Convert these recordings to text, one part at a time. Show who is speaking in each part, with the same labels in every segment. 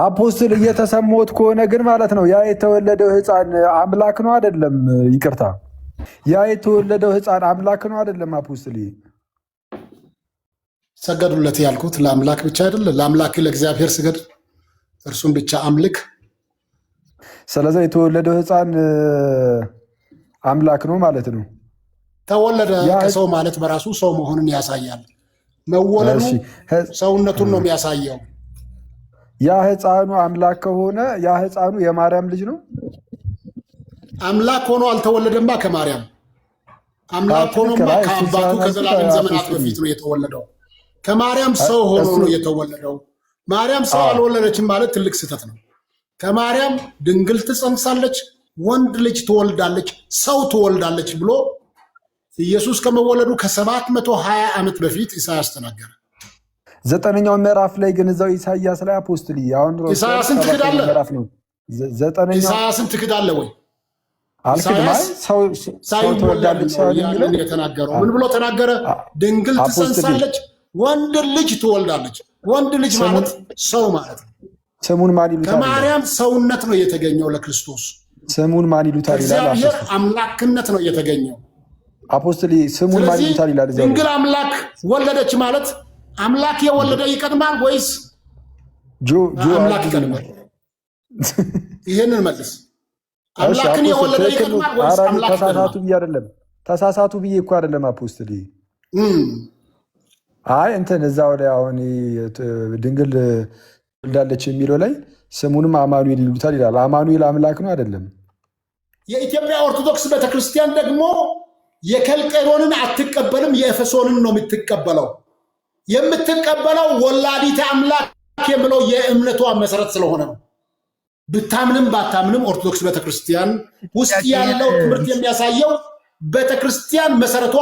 Speaker 1: አፖስትል እየተሰማሁት ከሆነ ግን ማለት ነው ያ የተወለደው ሕፃን አምላክ ነው አይደለም? ይቅርታ፣ ያ የተወለደው ሕፃን አምላክ ነው አይደለም? አፖስትል
Speaker 2: ሰገዱለት ያልኩት ለአምላክ ብቻ አይደለም። ለአምላክ ለእግዚአብሔር ስገድ፣ እርሱን ብቻ አምልክ።
Speaker 1: ስለዚህ የተወለደው ሕፃን አምላክ ነው ማለት ነው።
Speaker 2: ተወለደ ከሰው ማለት በራሱ ሰው መሆኑን ያሳያል። መወለዱ ሰውነቱን ነው የሚያሳየው።
Speaker 1: ያ ሕፃኑ አምላክ ከሆነ ያ ሕፃኑ የማርያም ልጅ ነው።
Speaker 2: አምላክ ሆኖ አልተወለደማ ከማርያም። አምላክ ሆኖማ ከአባቱ ከዘላለም ዘመናት በፊት ነው የተወለደው። ከማርያም ሰው ሆኖ ነው የተወለደው። ማርያም ሰው አልወለደችም ማለት ትልቅ ስህተት ነው። ከማርያም ድንግል ትጸንሳለች፣ ወንድ ልጅ ትወልዳለች፣ ሰው ትወልዳለች ብሎ ኢየሱስ ከመወለዱ ከ720 ዓመት በፊት ኢሳያስ ተናገረ።
Speaker 1: 9ኛው ምዕራፍ ላይ ግን እዛው ኢሳያስ ላይ አፖስትል አሁን
Speaker 2: ኢሳያስን ትክዳለህ? ኢሳያስን ትክዳለህ ወይ? ሰው ትወልዳለች የተናገረው ምን ብሎ ተናገረ? ድንግል ትጸንሳለች፣ ወንድ ልጅ ትወልዳለች። ወንድ ልጅ ማለት ሰው ማለት ነው።
Speaker 1: ስሙን ማን ይሉታል?
Speaker 2: ከማርያም ሰውነት ነው የተገኘው ለክርስቶስ።
Speaker 1: ስሙን ማን ይሉታል ይላል?
Speaker 2: እግዚአብሔር አምላክነት ነው የተገኘው።
Speaker 1: አፖስትል ስሙን ማን ይሉታል ይላል?
Speaker 2: ድንግል አምላክ ወለደች ማለት አምላክ የወለደ ይቀድማል ወይስ አምላክ ይቀድማል? ይሄንን መልስ። አምላክን የወለደ ይቀድማል ወይስ አምላክ ይቀድማል?
Speaker 1: ተሳሳቱ ብዬ አይደለም፣ ተሳሳቱ ብዬ እኮ አይደለም አፖስትል። አይ እንትን እዛው ላይ አሁን ድንግል ወልዳለች የሚለው ላይ ስሙንም አማኑኤል ይሉታል ይላል። አማኑኤል አምላክ ነው አይደለም?
Speaker 2: የኢትዮጵያ ኦርቶዶክስ ቤተክርስቲያን ደግሞ የከልቄዶንን አትቀበልም፣ የኤፌሶንን ነው የምትቀበለው። የምትቀበለው ወላዲተ አምላክ የሚለው የእምነቷ መሰረት ስለሆነ ነው። ብታምንም ባታምንም ኦርቶዶክስ ቤተክርስቲያን ውስጥ ያለው ትምህርት የሚያሳየው ቤተክርስቲያን መሰረቷ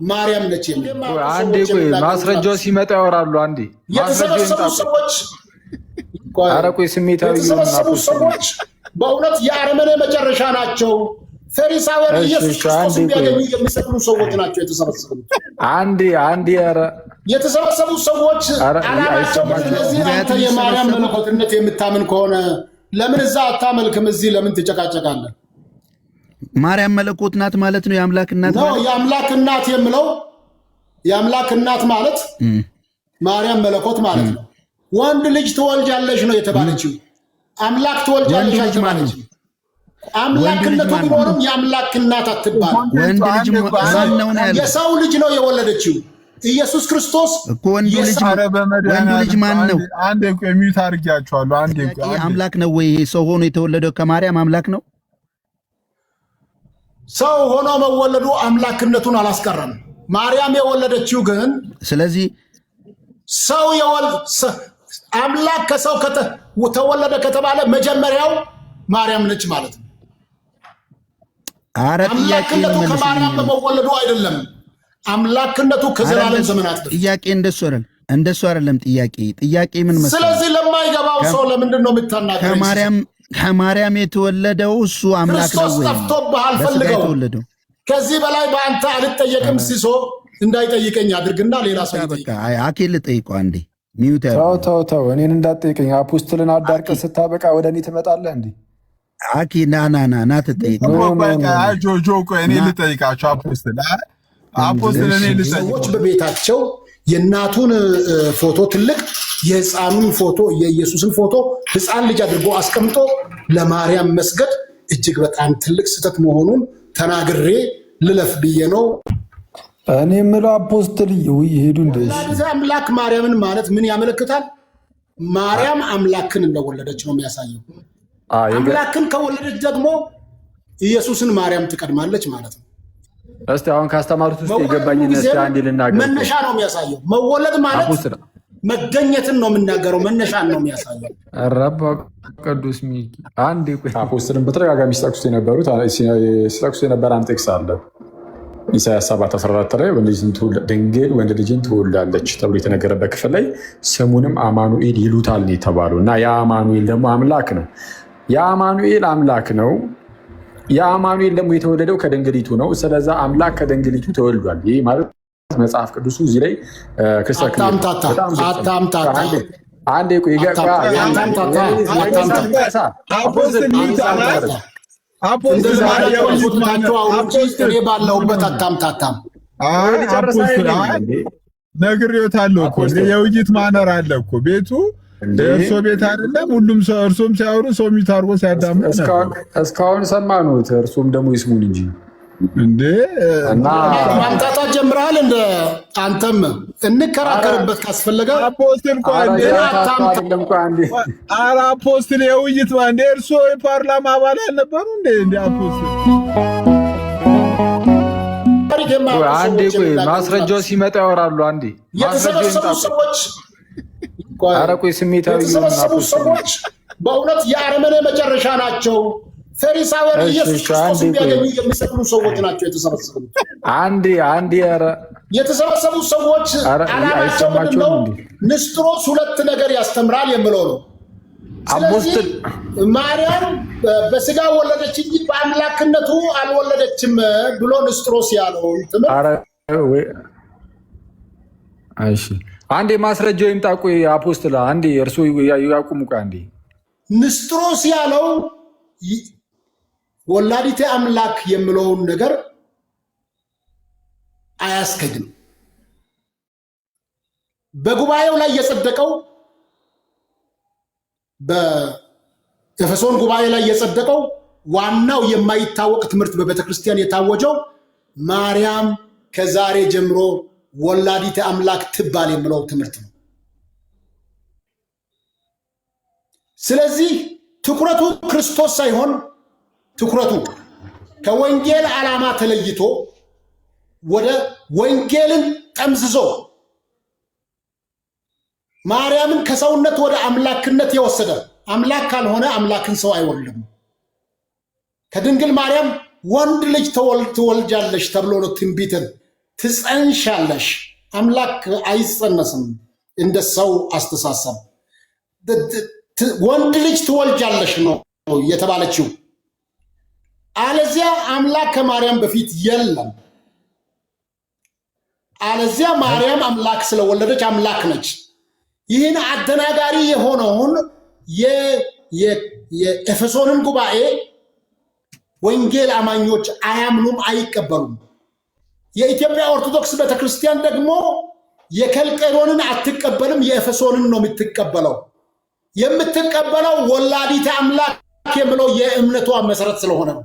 Speaker 2: ማርያም ነች የሚል
Speaker 3: አንዴ ቆይ ማስረጃው ሲመጣ ያወራሉ። አንዴ
Speaker 2: የተሰበሰቡ ሰዎች
Speaker 3: ስሜታዊ
Speaker 2: ሰዎች በእውነት የአረመኔ መጨረሻ ናቸው። ፈሪሳውያን ኢየሱስ ክርስቶስ ቢያገኙ የሚሰቅሉ ሰዎች ናቸው የተሰበሰቡት። የተሰበሰቡ ሰዎች አላማቸው ስለዚህ አንተ የማርያም መለኮትነት የምታምን ከሆነ ለምን እዛ አታመልክም? እዚህ ለምን ትጨቃጨቃለህ?
Speaker 4: ማርያም መለኮት ናት ማለት ነው። የአምላክ እናት
Speaker 2: ነው። የአምላክ እናት የምለው የአምላክ እናት ማለት ማርያም መለኮት ማለት ነው። ወንድ ልጅ ትወልጃለሽ ነው የተባለችው። አምላክ ትወልጃለሽ አልተባለችም። አምላክነቱ ቢኖርም የአምላክ እናት አትባል።
Speaker 4: ወንድ ልጅ
Speaker 2: የሰው ልጅ ነው የወለደችው። ኢየሱስ ክርስቶስ
Speaker 4: እኮ ወንድ ልጅ ማን ነው?
Speaker 3: አንዴ ቆይ ሚዩት አድርጊያቸዋለሁ። አንዴ ቆይ
Speaker 4: አምላክ ነው ወይ ይሄ ሰው ሆኖ የተወለደው ከማርያም አምላክ ነው?
Speaker 2: ሰው ሆኖ መወለዱ አምላክነቱን አላስቀረም። ማርያም የወለደችው ግን
Speaker 4: ስለዚህ
Speaker 2: ሰው አምላክ ከሰው ተወለደ ከተባለ መጀመሪያው ማርያም ነች ማለት ነው። አምላክነቱ ከማርያም በመወለዱ አይደለም። አምላክነቱ ከዘላለም ዘመናት በፊት።
Speaker 4: ጥያቄ እንደሱ አይደለም። ጥያቄ ምን መሰለህ?
Speaker 2: ስለዚህ ለማይገባው ሰው ለምንድን ነው የምታናገረው?
Speaker 4: ከማርያም የተወለደው እሱ አምላክ ነው ወይ?
Speaker 2: ጠፍቶብሃል፣ ፈልገው። ከዚህ በላይ በአንተ አልጠየቅም። ሲሶ እንዳይጠይቀኝ አድርግና ሌላ ሰው ይጠይቅ።
Speaker 4: አኬል ልጠይቀው አንዴ። ሚዩት
Speaker 1: ተው፣ እኔን እንዳትጠይቀኝ። አፖስትልን አዳርቀህ ስታበቃ ወደ እኔ ትመጣለህ እንዴ?
Speaker 4: አኬ ና ትጠይቀው።
Speaker 3: እኔ ልጠይቃቸው አፖስትል እኔ ልጠይቅ።
Speaker 2: ሰዎች በቤታቸው የእናቱን ፎቶ ትልቅ የህፃኑን ፎቶ የኢየሱስን ፎቶ ህፃን ልጅ አድርጎ አስቀምጦ ለማርያም መስገድ እጅግ በጣም ትልቅ ስህተት መሆኑን ተናግሬ ልለፍ ብዬ ነው።
Speaker 1: እኔ የምለው አፖስትል ይሄዱ እንደዚህ
Speaker 2: አምላክ ማርያምን ማለት ምን ያመለክታል? ማርያም አምላክን እንደወለደች ነው የሚያሳየው። አምላክን ከወለደች ደግሞ ኢየሱስን ማርያም ትቀድማለች ማለት ነው።
Speaker 1: እስቲ አሁን ካስተማሩት ውስጥ የገባኝን እስቲ አንዴ ልናገር።
Speaker 2: መነሻ ነው የሚያሳየው። መወለድ ማለት መገኘትን ነው የምናገረው። መነሻን ነው የሚያሳየው።
Speaker 1: ረባ ቅዱስ ሚኪ አንዴ ቆይ። አፖስትልን በተደጋጋሚ ሲጠቅሱት የነበረ አንድ ጥቅስ አለ። ኢሳያስ 7:14 ላይ ድንግል ወንድ ልጅን ትወልዳለች ተብሎ የተነገረበት ክፍል ላይ ስሙንም አማኑኤል ይሉታል የተባሉ እና የአማኑኤል ደግሞ አምላክ ነው። የአማኑኤል አምላክ ነው። የአማኑኤል ደግሞ የተወለደው ከድንግሊቱ ነው። ስለዛ አምላክ ከድንግሊቱ ተወልዷል። ይህ ማለት መጽሐፍ ቅዱሱ እዚህ ላይ አንዴ ቆይ
Speaker 2: ባለሁበት አታምታታም።
Speaker 3: ነግሬዎታለሁ እኮ የውይይት ማነር አለ እኮ ቤቱ እርሶ ቤት አይደለም። ሁሉም ሰው እርሶም ሲያወሩ ሰው የሚታርጎ ሲያዳምጥ
Speaker 1: እስካሁን ሰማኑት። እርሶም ደግሞ ይስሙን እንጂ
Speaker 3: እንዴ
Speaker 2: እና ማምጣጣት ጀምረሃል። እንደ አንተም እንከራከርበት ካስፈለገ
Speaker 3: አፖስትል አፖስትል የውይይት እንደ እርሶ የፓርላማ አባል አልነበሩ እንደ አፖስትል
Speaker 1: አንዴ ቆይ ማስረጃው ሲመጣ ያወራሉ። አንዴ
Speaker 2: የተሰበሰቡ ሰዎች
Speaker 1: ስሜታዊ
Speaker 2: ሰዎች በእውነት የአረመኔ መጨረሻ ናቸው። ፈሪሳውያን ኢየሱስ ክርስቶስ እንዲያገኙ የሚሰቅሉ ሰዎች ናቸው የተሰበሰቡት። የተሰበሰቡ ሰዎች ዓላማቸው ምንድነው? ንስጥሮስ ሁለት ነገር ያስተምራል የሚለው ነው። ስለዚህ ማርያም በስጋ ወለደች እንጂ በአምላክነቱ አልወለደችም ብሎ ንስጥሮስ ያለው
Speaker 1: እሺ አንዴ ማስረጃው ይምጣ። ቆይ አፖስትል አንዴ እርሱ ያቁሙ። አንዴ
Speaker 2: ንስጥሮስ ያለው ወላዲተ አምላክ የሚለውን ነገር አያስከድም። በጉባኤው ላይ የጸደቀው በኤፌሶን ጉባኤ ላይ የጸደቀው ዋናው የማይታወቅ ትምህርት በቤተክርስቲያን የታወጀው ማርያም ከዛሬ ጀምሮ ወላዲተ አምላክ ትባል የሚለው ትምህርት ነው። ስለዚህ ትኩረቱ ክርስቶስ ሳይሆን ትኩረቱ ከወንጌል ዓላማ ተለይቶ ወደ ወንጌልን ጠምዝዞ ማርያምን ከሰውነት ወደ አምላክነት የወሰደ አምላክ ካልሆነ አምላክን ሰው አይወልድም። ከድንግል ማርያም ወንድ ልጅ ትወልጃለሽ ተብሎ ነው ትንቢትን ትጸንሻለሽ። አምላክ አይጸነስም እንደ ሰው አስተሳሰብ። ወንድ ልጅ ትወልጃለሽ ነው የተባለችው። አለዚያ አምላክ ከማርያም በፊት የለም። አለዚያ ማርያም አምላክ ስለወለደች አምላክ ነች። ይህን አደናጋሪ የሆነውን የኤፌሶንን ጉባኤ ወንጌል አማኞች አያምኑም፣ አይቀበሉም። የኢትዮጵያ ኦርቶዶክስ ቤተክርስቲያን ደግሞ የከልቄዶንን አትቀበልም፣ የኤፌሶንን ነው የምትቀበለው። የምትቀበለው ወላዲተ አምላክ የሚለው የእምነቷ መሰረት ስለሆነ ነው።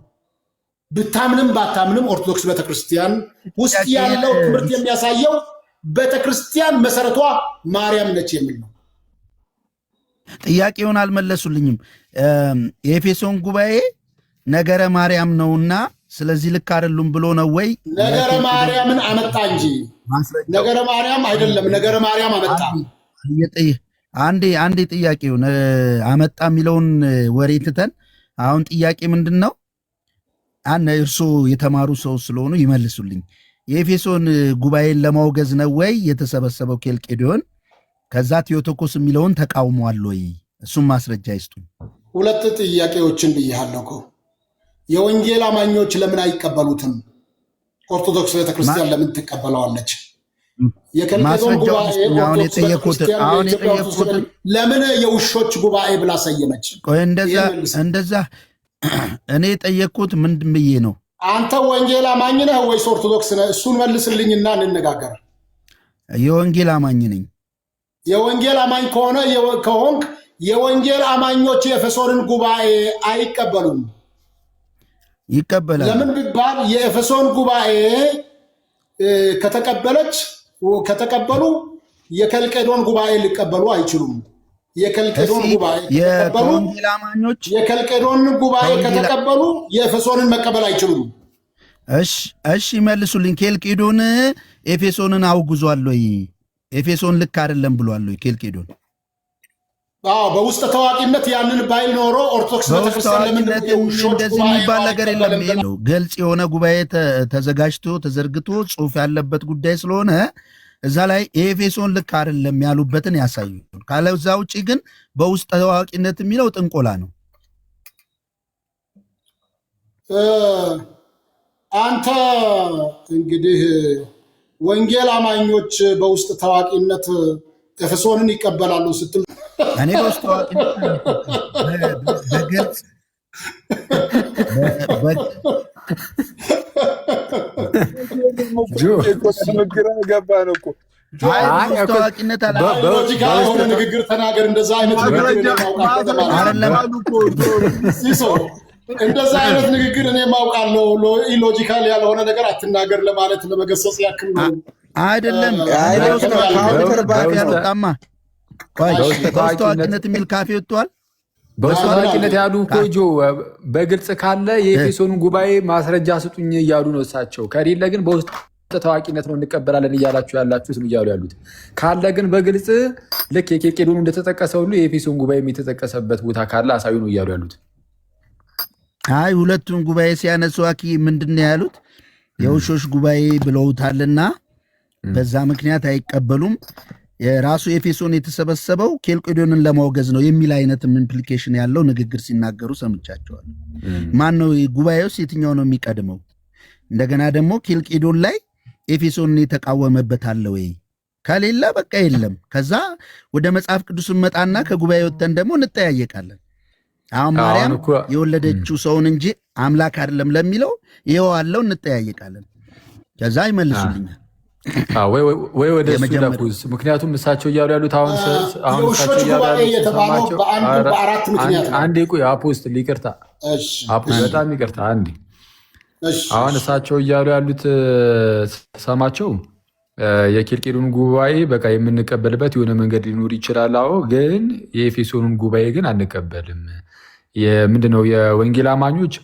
Speaker 2: ብታምንም ባታምንም ኦርቶዶክስ ቤተክርስቲያን ውስጥ ያለው ትምህርት የሚያሳየው ቤተክርስቲያን መሰረቷ ማርያም ነች የሚል ነው።
Speaker 4: ጥያቄውን አልመለሱልኝም። የኤፌሶን ጉባኤ ነገረ ማርያም ነውና ስለዚህ ልክ አይደሉም ብሎ ነው ወይ?
Speaker 2: ነገረ ማርያምን አመጣ እንጂ ነገረ ማርያም አይደለም። ነገረ ማርያም አመጣ።
Speaker 4: አንዴ ጥያቄውን አመጣ የሚለውን ወሬ ትተን አሁን ጥያቄ ምንድን ነው? እርሶ የተማሩ ሰው ስለሆኑ ይመልሱልኝ። የኤፌሶን ጉባኤን ለማውገዝ ነው ወይ የተሰበሰበው ኬልቄዶን? ከዛ ቴዎቶኮስ የሚለውን ተቃውሟል ወይ? እሱም ማስረጃ ይስጡኝ።
Speaker 2: ሁለት ጥያቄዎችን ብያለሁ እኮ። የወንጌል አማኞች ለምን አይቀበሉትም? ኦርቶዶክስ ቤተክርስቲያን ለምን ትቀበለዋለች? የከልቄዶን ጉባኤ ለምን የውሾች ጉባኤ ብላ ሰየመች?
Speaker 4: እንደዛ እኔ የጠየቅኩት ምንድን ብዬ ነው?
Speaker 2: አንተ ወንጌል አማኝ ነህ ወይስ ኦርቶዶክስ ነህ? እሱን መልስልኝና እንነጋገር።
Speaker 4: የወንጌል አማኝ ነኝ።
Speaker 2: የወንጌል አማኝ ከሆንክ የወንጌል አማኞች የኤፌሶንን ጉባኤ አይቀበሉም።
Speaker 4: ይቀበላል።
Speaker 2: ለምን ቢባል የኤፌሶን ጉባኤ ከተቀበሉ የከልቄዶን ጉባኤ ሊቀበሉ አይችሉም። የከልቄዶን ጉባኤ ከተቀበሉ የኤፌሶንን መቀበል አይችሉም።
Speaker 4: እሺ መልሱልኝ። ኬልቄዶን ኤፌሶንን አውግዟል ወይ? ኤፌሶን ልክ አይደለም ብሏል ወይ ኬልቄዶን?
Speaker 2: በውስጥ ታዋቂነት ያንን ባይል ኖሮ ኦርቶዶክስ ቤተክርስቲያን
Speaker 4: እንደዚህ የሚባል ነገር የለም። ግልጽ የሆነ ጉባኤ ተዘጋጅቶ ተዘርግቶ ጽሑፍ ያለበት ጉዳይ ስለሆነ እዛ ላይ ኤፌሶን ልክ አይደለም ያሉበትን ያሳዩ። ካለዛ ውጭ ግን በውስጥ ታዋቂነት የሚለው ጥንቆላ ነው።
Speaker 2: አንተ እንግዲህ ወንጌል አማኞች በውስጥ ታዋቂነት ኤፌሶንን ይቀበላሉ ስትል
Speaker 4: እኔ በውስጥ ታዋቂነት በግልጽ
Speaker 3: ገባን እኮ
Speaker 4: ታዋቂነት
Speaker 2: ሎጂካል የሆነ ንግግር ተናገር። እንደዛ አይነት እንደዛ አይነት ንግግር እኔ ማውቃለሁ። ኢሎጂካል ያልሆነ ነገር አትናገር ለማለት ለመገሰጽ ያክል ነው።
Speaker 4: አይደለም ያልወጣማ ታዋቂነት የሚል ካፌ ወጥቷል።
Speaker 1: በውስጥ ታዋቂነት ያሉ ኮጆ በግልጽ ካለ የኤፌሶኑን ጉባኤ ማስረጃ ስጡኝ እያሉ ነው እሳቸው። ከሌለ ግን በውስጥ ታዋቂነት ነው እንቀበላለን እያላችሁ ያላችሁት ነው እያሉ ያሉት። ካለ ግን በግልጽ ልክ የኬልቄዶኑ እንደተጠቀሰ ሁሉ የኤፌሶን ጉባኤ የተጠቀሰበት ቦታ ካለ አሳዩ ነው እያሉ ያሉት።
Speaker 4: አይ ሁለቱም ጉባኤ ሲያነሱ አኪ ምንድን ያሉት የውሾች ጉባኤ ብለውታልና በዛ ምክንያት አይቀበሉም። የራሱ ኤፌሶን የተሰበሰበው ኬልቄዶንን ለማውገዝ ነው የሚል አይነትም ኢምፕሊኬሽን ያለው ንግግር ሲናገሩ ሰምቻቸዋለሁ። ማን ነው ጉባኤውስ የትኛው ነው የሚቀድመው? እንደገና ደግሞ ኬልቄዶን ላይ ኤፌሶንን የተቃወመበት አለ ወይ? ከሌለ በቃ የለም። ከዛ ወደ መጽሐፍ ቅዱስ መጣና ከጉባኤ ወጥተን ደግሞ እንጠያየቃለን። አሁን ማርያም የወለደችው ሰውን እንጂ አምላክ አይደለም ለሚለው ይኸው አለው እንጠያየቃለን። ከዛ ይመልሱልኛል
Speaker 1: ወይ ወደ እሱ ለኩስ። ምክንያቱም እሳቸው እያሉ ያሉት አሁን
Speaker 2: የውሾች ጉባኤ የተባለው በአራት ምክንያት
Speaker 1: አንዴ ቆይ አፖስትል ይቅርታ፣ በጣም ይቅርታ አንዴ። አሁን እሳቸው እያሉ ያሉት ሰማቸው የኬልቄዶን ጉባኤ በቃ የምንቀበልበት የሆነ መንገድ ሊኖር ይችላል። አዎ ግን የኤፌሶኑን ጉባኤ ግን አንቀበልም። ምንድነው የወንጌል አማኞች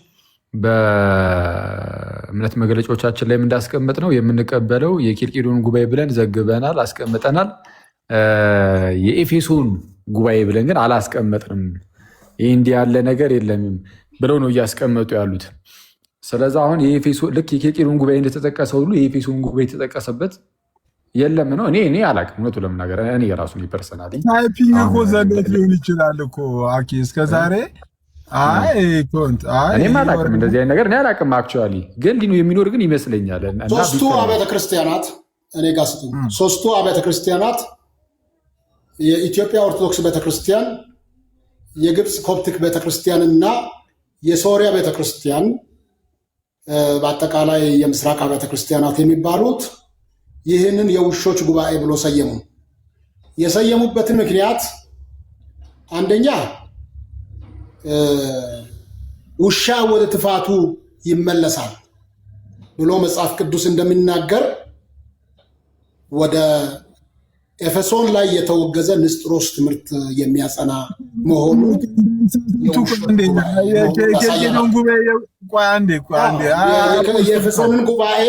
Speaker 1: በእምነት መግለጫዎቻችን ላይ እንዳስቀመጥ ነው የምንቀበለው የኬልቄዶን ጉባኤ ብለን ዘግበናል፣ አስቀምጠናል። የኤፌሶን ጉባኤ ብለን ግን አላስቀመጥንም። ይህ እንዲህ ያለ ነገር የለም ብለው ነው እያስቀመጡ ያሉት። ስለዚህ አሁን ልክ የኬልቄዶን ጉባኤ እንደተጠቀሰ ሁሉ የኤፌሶን ጉባኤ የተጠቀሰበት የለም ነው። እኔ አላውቅም እውነቱ ለመናገር እኔ የራሱ ፐርሰናሊ
Speaker 3: ታይፒንግ እኮ ዘበት ሊሆን ይችላል እኮ አኪ እስከዛሬ
Speaker 1: እኔም አላውቅም እንደዚህ አይነት ነገር እኔ አላውቅም። አክቹዋሊ ግን የሚኖር ግን ይመስለኛል።
Speaker 2: ሶስቱ አብያተ ክርስቲያናት እኔ ጋር ሶስቱ አብያተ ክርስቲያናት የኢትዮጵያ ኦርቶዶክስ ቤተክርስቲያን፣ የግብፅ ኮፕቲክ ቤተክርስቲያን እና የሶሪያ ቤተክርስቲያን በአጠቃላይ የምስራቅ አብያተ ክርስቲያናት የሚባሉት ይህንን የውሾች ጉባኤ ብሎ ሰየሙ። የሰየሙበትን ምክንያት አንደኛ ውሻ ወደ ትፋቱ ይመለሳል ብሎ መጽሐፍ ቅዱስ እንደሚናገር ወደ ኤፌሶን ላይ የተወገዘ ንስጥሮስ ትምህርት የሚያጸና መሆኑ የኤፌሶንን ጉባኤ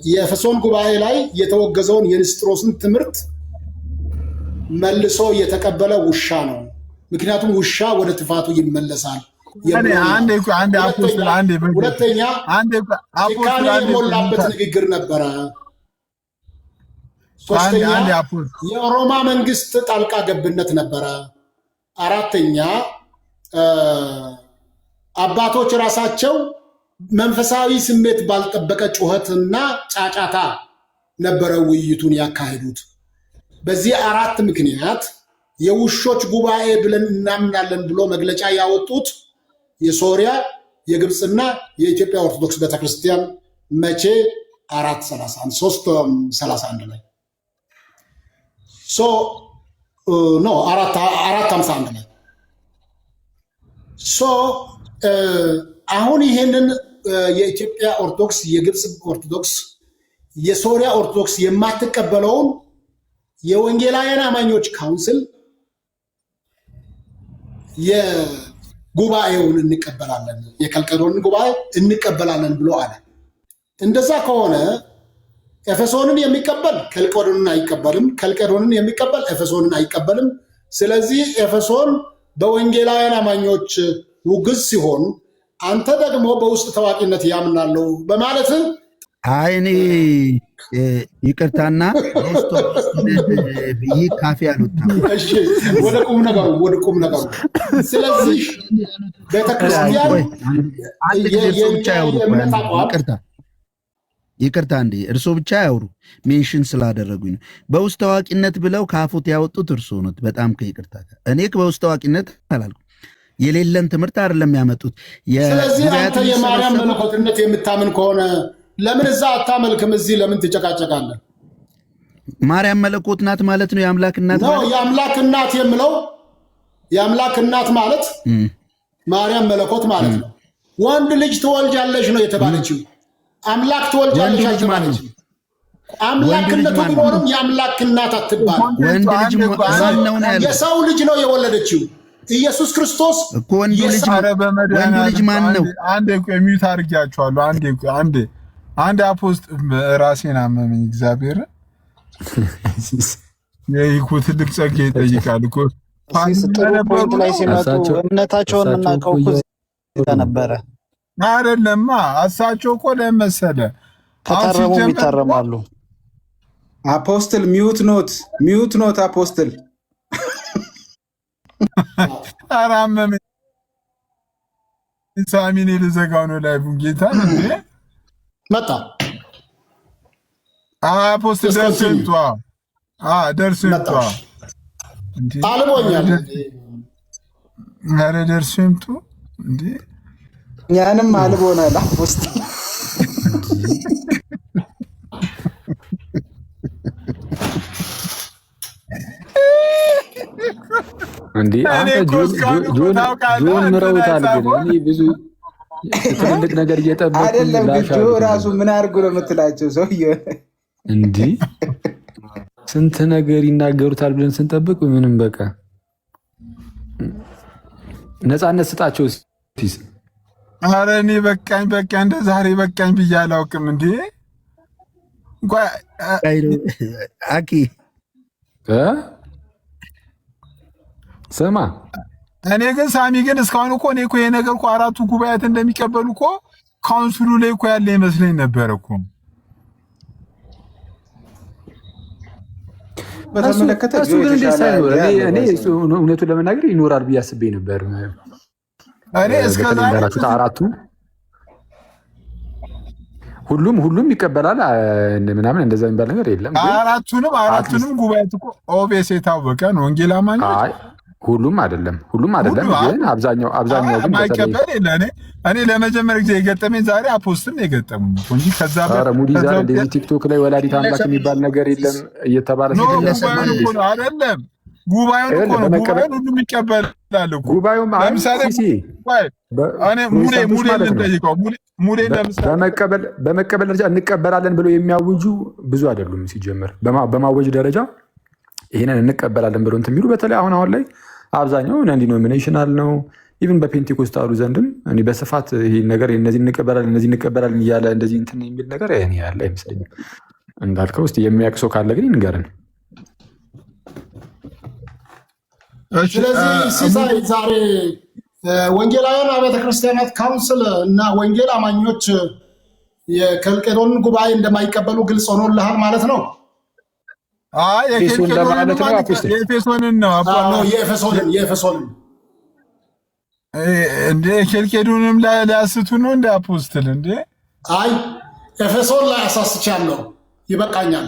Speaker 2: የኤፌሶን ጉባኤ ላይ የተወገዘውን የንስጥሮስን ትምህርት መልሶ የተቀበለ ውሻ ነው። ምክንያቱም ውሻ ወደ ትፋቱ ይመለሳል። ሁለተኛ ጭካኔ የሞላበት ንግግር ነበረ። ሶስተኛ የሮማ መንግስት ጣልቃ ገብነት ነበረ። አራተኛ አባቶች ራሳቸው መንፈሳዊ ስሜት ባልጠበቀ ጩኸትና ጫጫታ ነበረ ውይይቱን ያካሄዱት። በዚህ አራት ምክንያት የውሾች ጉባኤ ብለን እናምናለን ብሎ መግለጫ ያወጡት የሶሪያ የግብፅና የኢትዮጵያ ኦርቶዶክስ ቤተክርስቲያን መቼ 431 ላይ 451 ላይ አሁን ይሄንን የኢትዮጵያ ኦርቶዶክስ፣ የግብፅ ኦርቶዶክስ፣ የሶሪያ ኦርቶዶክስ የማትቀበለውን የወንጌላውያን አማኞች ካውንስል የጉባኤውን እንቀበላለን፣ የኬልቄዶንን ጉባኤ እንቀበላለን ብሎ አለ። እንደዛ ከሆነ ኤፌሶንን የሚቀበል ኬልቄዶንን አይቀበልም፣ ኬልቄዶንን የሚቀበል ኤፌሶንን አይቀበልም። ስለዚህ ኤፌሶን በወንጌላውያን አማኞች ውግዝ ሲሆን አንተ ደግሞ በውስጥ ታዋቂነት ያምናለው በማለት
Speaker 4: እኔ ይቅርታና ይህ ካፌ አልወጣም።
Speaker 2: ወደ ቁም ነገሩ ስለዚህ ቤተክርስቲያን
Speaker 4: ይቅርታ እንዴ እርሶ ብቻ ያውሩ ሜንሽን ስላደረጉኝ ነው። በውስጥ ታዋቂነት ብለው ካፉት ያወጡት እርሶ ነው። በጣም ከይቅርታ ጋር እኔ በውስጥ ታዋቂነት አላልኩም። የሌለን ትምህርት አይደለም ያመጡት።
Speaker 2: ስለዚህ አንተ የማርያም መለኮትነት የምታምን ከሆነ ለምን እዛ አታመልክም? እዚህ ለምን ትጨቃጨቃለህ?
Speaker 4: ማርያም መለኮት ናት ማለት ነው። የአምላክ እናት
Speaker 2: ነው። የአምላክ እናት የምለው የአምላክ እናት ማለት ማርያም መለኮት ማለት ነው። ወንድ ልጅ ትወልጃለሽ ነው የተባለችው። አምላክ ትወልጃለሽ አልተባለችም። አምላክነቱ ቢኖርም የአምላክ እናት አትባል።
Speaker 4: ወንድ ልጅ
Speaker 2: የሰው ልጅ ነው የወለደችው። ኢየሱስ ክርስቶስ
Speaker 4: እኮ ወንድ ልጅ ማን ነው?
Speaker 3: አንዴ ሚዩት አድርጊያቸዋለሁ። አንዴ አፖስት ራሴን አመመኝ። እግዚአብሔር ይሄ ትልቅ ጸጋ ይጠይቃል እኮ
Speaker 5: ፖይንት ላይ ሲመጡ እምነታቸውን የምናውቀው እኮ ነበረ
Speaker 3: አይደለማ። እሳቸው እኮ ለመሰለ
Speaker 5: ተተረሙ ይታረማሉ።
Speaker 6: አፖስትል ሚዩት ኖት አፖስትል
Speaker 3: አራመመ ሳሚኔ ልዘጋው ነው ላይቡን ጌታ
Speaker 2: መጣ
Speaker 3: አፖስትል ደርሰንቷ
Speaker 2: አልቦኛል
Speaker 3: ኧረ ደርሰንቱ እንዴ
Speaker 6: ያንም አልቦናል አፖስትል
Speaker 1: እንዴ አንተ ጆን ምረውታል። ግን እኔ ብዙ ትልቅ ነገር እየጠበቅኩ
Speaker 6: አይደለም። ግን ራሱ ምን አድርጎ ነው የምትላቸው ሰውዬው?
Speaker 1: እንዴ ስንት ነገር ይናገሩታል ብለን ስንጠብቅ ምንም በቃ ነፃነት ስጣቸው ሲስ
Speaker 3: ኧረ እኔ በቃኝ እንደ ዛሬ በቃኝ ብዬ አላውቅም። እንዴ
Speaker 4: አኪ
Speaker 1: ስማ
Speaker 3: እኔ ግን ሳሚ ግን እስካሁን እኮ እኔ እኮ ይሄ ነገር እኮ አራቱ ጉባኤያት እንደሚቀበሉ እኮ ካውንስሉ ላይ እኮ ያለ ይመስለኝ ነበር እኮ።
Speaker 6: በተመለከተ
Speaker 1: እሱ ግን እንዴት ሳይኖር እኔ እውነቱን ለመናገር ይኖራል ብዬ አስቤ ነበር።
Speaker 3: እኔ እስከዛሬ
Speaker 1: አራቱ ሁሉም ይቀበላል ምናምን እንደዛ የሚባል ነገር የለም።
Speaker 3: አራቱንም ጉባኤት እኮ ኦቤስ የታወቀ ነው። ወንጌል አማኞች
Speaker 1: ሁሉም አይደለም ግን አብዛኛው ግን
Speaker 3: ማይቀበል የለ። እኔ ለመጀመሪያ ጊዜ የገጠመኝ ዛሬ አፖስትል ነው የገጠመኝ እንጂ ከዛ
Speaker 1: ሙዲ ዛሬ እንደዚህ ቲክቶክ ላይ ወላዲት አምላክ የሚባል ነገር የለም እየተባለ
Speaker 3: አይደለም። ጉባኤውን እኮ ነው ጉባኤውን ሁሉም ይቀበላል እኮ።
Speaker 1: ጉባኤውም
Speaker 3: ለምሳሌ እኔ ሙሌ ልንጠይቀው ሙሌ
Speaker 1: በመቀበል ደረጃ እንቀበላለን ብለው የሚያውጁ ብዙ አይደሉም። ሲጀመር በማወጅ ደረጃ ይሄንን እንቀበላለን ብለው እንትን የሚሉ በተለይ አሁን ላይ አብዛኛው ነን ዲኖሚኔሽናል ነው። ኢቭን በፔንቴኮስታሉ ዘንድም እኔ በስፋት ይሄ ነገር እነዚህ እንቀበላለን እያለ እንደዚህ እንትን የሚል ነገር እኔ ያለ አይመስለኝም። እንዳልከው እስቲ የሚያውቅ ሰው ካለ ግን ይንገረን።
Speaker 2: ስለዚህ ሲሳይ ዛሬ ወንጌላውያን አብያተ ክርስቲያናት ካውንስል እና ወንጌል አማኞች የከልቄዶን ጉባኤ እንደማይቀበሉ ግልጽ ሆኖልሃል ማለት ነው?
Speaker 3: የኤፌሶንን ነው
Speaker 2: የኤፌሶንን
Speaker 3: እንደ ኬልቄዶንም ሊያስቱ ነው እንደ አፖስትል እንደ
Speaker 2: አይ ኤፌሶን ላይ አሳስቻለሁ፣ ይበቃኛል።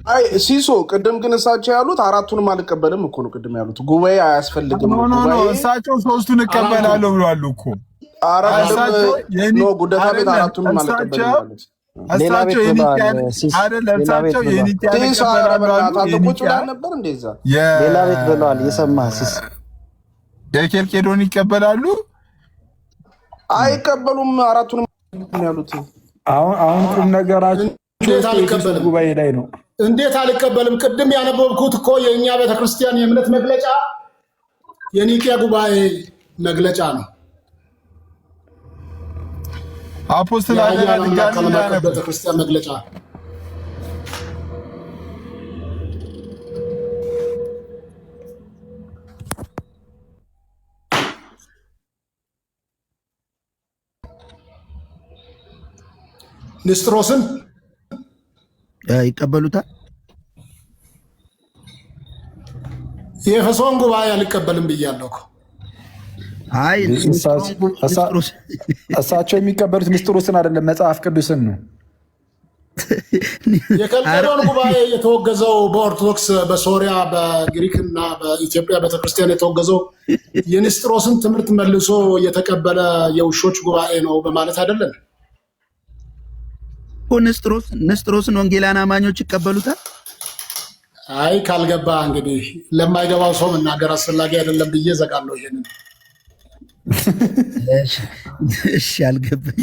Speaker 7: አይ ሲሶ ቅድም ግን እሳቸው ያሉት አራቱንም አልቀበልም እኮ ነው። ቅድም ያሉት ጉባኤ አያስፈልግም ነው።
Speaker 3: እሳቸው ሶስቱን እቀበላለሁ ብለዋል እኮ።
Speaker 7: ጉደታ ቤት አራቱንም አልቀበልም ማለት
Speaker 3: እሳቸው
Speaker 5: ሌላ ቤት ብለዋል። የሰማህ ሲስ
Speaker 3: የኬልቄዶን ይቀበላሉ
Speaker 7: አይቀበሉም? አራቱንም ያሉት
Speaker 1: አሁን ቁም ነገራችን ጉባኤ ላይ ነው።
Speaker 2: እንዴት አልቀበልም? ቅድም ያነበብኩት እኮ የእኛ ቤተክርስቲያን የእምነት መግለጫ የኒቅያ ጉባኤ መግለጫ ነው።
Speaker 3: አፖስትል
Speaker 2: ቤተክርስቲያን መግለጫ ንስጥሮስን
Speaker 4: ይቀበሉታል።
Speaker 2: የኤፌሶን ጉባኤ አልቀበልም ብያለሁ እኮ።
Speaker 4: አይ
Speaker 1: እሳቸው የሚቀበሉት ምስጢሩን አይደለም መጽሐፍ ቅዱስን ነው።
Speaker 2: የከልቄዶን ጉባኤ የተወገዘው በኦርቶዶክስ በሶሪያ በግሪክና በኢትዮጵያ ቤተክርስቲያን የተወገዘው የንስጥሮስን ትምህርት መልሶ የተቀበለ የውሾች ጉባኤ ነው በማለት አይደለም።
Speaker 4: ንስጥሮስን ወንጌላውያን አማኞች ይቀበሉታል።
Speaker 2: አይ ካልገባ እንግዲህ ለማይገባው ሰው መናገር አስፈላጊ አይደለም ብዬ ዘጋለሁ ይሄንን።
Speaker 4: እሺ አልገባኝ።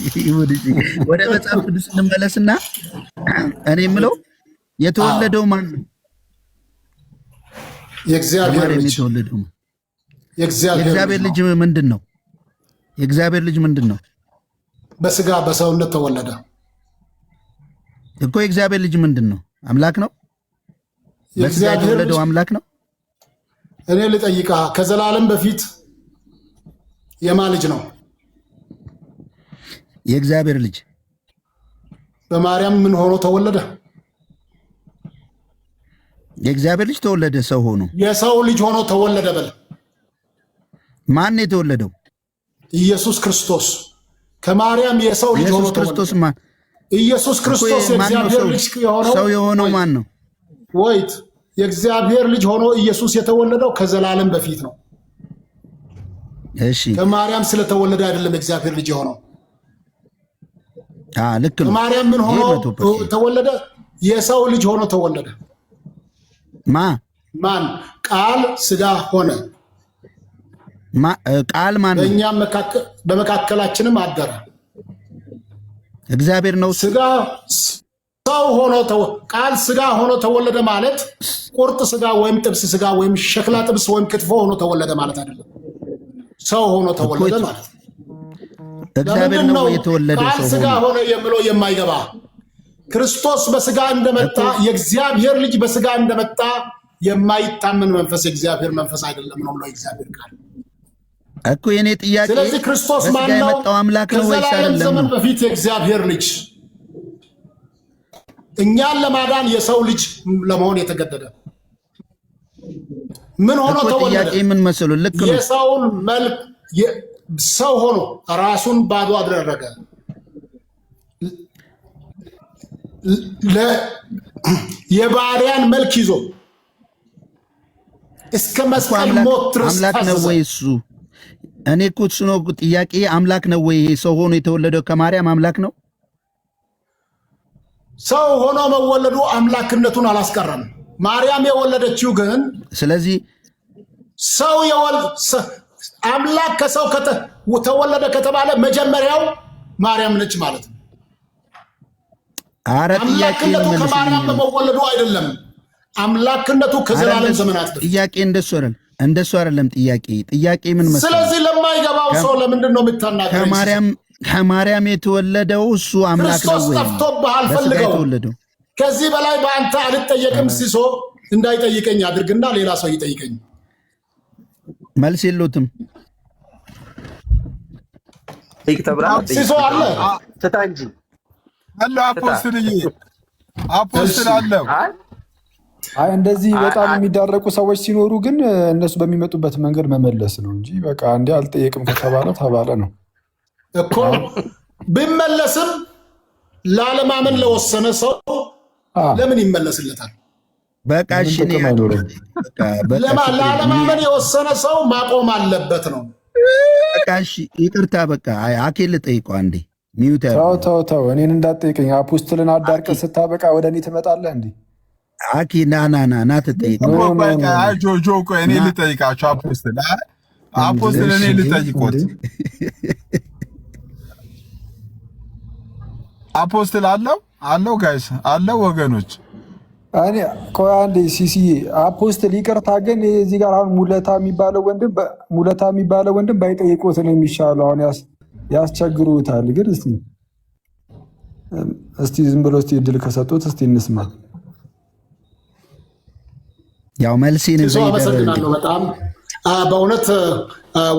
Speaker 4: ወደ መጽሐፍ ቅዱስ እንመለስና እኔ የምለው የተወለደው ማን ነው?
Speaker 2: የእግዚአብሔር ልጅ።
Speaker 4: የእግዚአብሔር ልጅ ምንድን ነው? የእግዚአብሔር ልጅ ምንድን ነው?
Speaker 2: በስጋ በሰውነት ተወለደ
Speaker 4: እኮ። የእግዚአብሔር ልጅ ምንድን ነው? አምላክ ነው። በስጋ የተወለደው አምላክ ነው።
Speaker 2: እኔ ልጠይቃ ከዘላለም በፊት የማን ልጅ ነው?
Speaker 4: የእግዚአብሔር ልጅ።
Speaker 2: በማርያም ምን ሆኖ ተወለደ?
Speaker 4: የእግዚአብሔር ልጅ ተወለደ ሰው ሆኖ።
Speaker 2: የሰው ልጅ ሆኖ ተወለደ በል።
Speaker 4: ማን ነው የተወለደው?
Speaker 2: ኢየሱስ ክርስቶስ ከማርያም የሰው ልጅ ሆኖ
Speaker 4: ክርስቶስ ማን?
Speaker 2: ኢየሱስ ክርስቶስ የእግዚአብሔር ልጅ የሆነው
Speaker 4: ሰው የሆነው ማን ነው?
Speaker 2: ወይት የእግዚአብሔር ልጅ ሆኖ ኢየሱስ የተወለደው ከዘላለም በፊት ነው።
Speaker 4: እሺ
Speaker 2: ከማርያም ስለተወለደ አይደለም እግዚአብሔር ልጅ የሆነው።
Speaker 4: ልክ ነው።
Speaker 2: ከማርያም ምን ሆኖ ተወለደ? የሰው ልጅ ሆኖ ተወለደ። ማን? ቃል ስጋ ሆነ።
Speaker 4: ቃል ማን ነው?
Speaker 2: በእኛም በመካከላችንም አደረ።
Speaker 4: እግዚአብሔር ነው።
Speaker 2: ስጋ ሰው ሆኖ ቃል ስጋ ሆኖ ተወለደ ማለት ቁርጥ ስጋ ወይም ጥብስ ስጋ ወይም ሸክላ ጥብስ ወይም ክትፎ ሆኖ ተወለደ ማለት አይደለም። ሰው ሆኖ ተወለደ ማለት ነው።
Speaker 4: እግዚአብሔር ነው የተወለደው።
Speaker 2: ቃል ስጋ ሆነ የሚለው የማይገባ ክርስቶስ በስጋ እንደመጣ የእግዚአብሔር ልጅ በስጋ እንደመጣ የማይታመን መንፈስ የእግዚአብሔር መንፈስ አይደለም ነው ብሎ እግዚአብሔር ቃል
Speaker 4: እኮ የኔ ጥያቄ።
Speaker 2: ስለዚህ ክርስቶስ ማን ነው?
Speaker 4: አምላክ ነው ወይስ አይደለም?
Speaker 2: ዘመን በፊት የእግዚአብሔር ልጅ እኛን ለማዳን የሰው ልጅ ለመሆን የተገደደ ምን ሆኖ ተወለደ?
Speaker 4: ጥያቄ ምን መሰሉ? ልክ ነው።
Speaker 2: የሰውን መልክ ሰው ሆኖ ራሱን ባዶ አደረገ። የባሪያን መልክ ይዞ እስከ መስቀል ሞት ድረስ
Speaker 4: አምላክ ነው ወይ እሱ? እኔ እኮ እሱ ነው ጥያቄ። አምላክ ነው ወይ ሰው ሆኖ የተወለደው ከማርያም? አምላክ ነው።
Speaker 2: ሰው ሆኖ መወለዱ አምላክነቱን አላስቀረም። ማርያም የወለደችው ግን
Speaker 4: ስለዚህ
Speaker 2: ሰው አምላክ ከሰው ተወለደ ከተባለ መጀመሪያው ማርያም ነች ማለት ነው። አምላክነቱ ከማርያም በመወለዱ አይደለም። አምላክነቱ ከዘላለም ዘመናት በፊት።
Speaker 4: ጥያቄ እንደሱ አይደለም። ጥያቄ ምን መሰለህ?
Speaker 2: ስለዚህ ለማይገባው ሰው ለምንድን ነው የምታናገረው?
Speaker 4: ከማርያም የተወለደው እሱ አምላክ ነው ወይ?
Speaker 2: ክርስቶስ ጠፍቶብሃል፣ ፈልገው። ከዚህ በላይ በአንተ አልጠየቅም። ሲሶ እንዳይጠይቀኝ አድርግና ሌላ ሰው ይጠይቀኝ።
Speaker 4: መልስ የለውም።
Speaker 2: ሲሶ አለ
Speaker 3: ተታንጂ አለ አፖስትል አለው።
Speaker 1: አይ እንደዚህ በጣም የሚዳረቁ ሰዎች ሲኖሩ ግን እነሱ በሚመጡበት መንገድ መመለስ ነው እንጂ በቃ እንዲህ አልጠየቅም ከተባለ ተባለ ነው
Speaker 2: እኮ። ቢመለስም ላለማመን ለወሰነ ሰው ለምን ይመለስለታል?
Speaker 4: በቃ እሺ፣
Speaker 2: ላለማመን የወሰነ ሰው ማቆም አለበት ነው።
Speaker 4: በቃ እሺ፣ ይቅርታ። በቃ አኬል ልጠይቀው አንዴ።
Speaker 1: ተው እኔን እንዳትጠይቀኝ። አፖስትልን አዳርቀህ ስታበቃ ወደ እኔ ትመጣለህ እንዴ?
Speaker 4: አኪ ና ትጠይቅ።
Speaker 3: ጆ ቆይ እኔ ልጠይቃቸው። አፖስትል እኔ ልጠይቆት። አፖስትል አለው ጋይስ አለው ወገኖች።
Speaker 1: እኔ ቆይ አንዴ ሲሲዬ አፖስትል ይቅርታ፣ ግን እዚህ ጋር አሁን ሙለታ የሚባለው ወንድም ባይጠይቁት ነው የሚሻለው። አሁን ያስቸግሩታል። ግን እስቲ ዝም ብሎ እስቲ እድል ከሰጡት እስቲ እንስማ።
Speaker 4: ያው መልሴን
Speaker 2: አመሰግናለሁ በጣም በእውነት